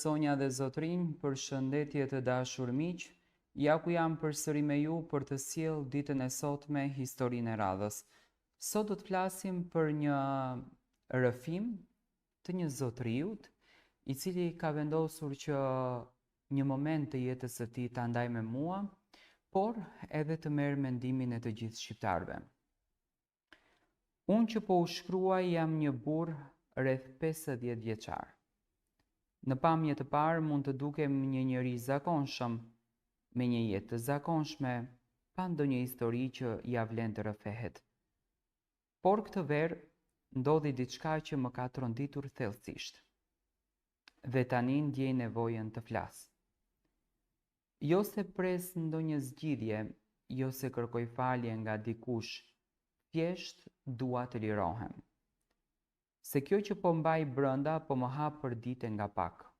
Sonja dhe Zotrinj, për shëndetje të dashur miq, ja ku jam përsëri me ju për të sjellë ditën e sotme historinë e radhës. Sot do të flasim për një rrëfim të një zotriut, i cili ka vendosur që një moment të jetës së tij ta ndaj me mua, por edhe të merr mendimin e të gjithë shqiptarëve. Unë që po u shkruaj jam një burr rreth 50 vjeçar. Në pamje të parë mund të dukem një njeri zakonshëm, me një jetë të zakonshme, pa ndonjë histori që ja vlen të rrëfehet. Por këtë verë ndodhi diçka që më ka tronditur thellësisht. Dhe tani ndjej nevojën të flas. Jo se pres ndonjë zgjidhje, jo se kërkoj falje nga dikush, thjesht dua të lirohem. Se kjo që po mbaj brenda po më hap për dite nga pak.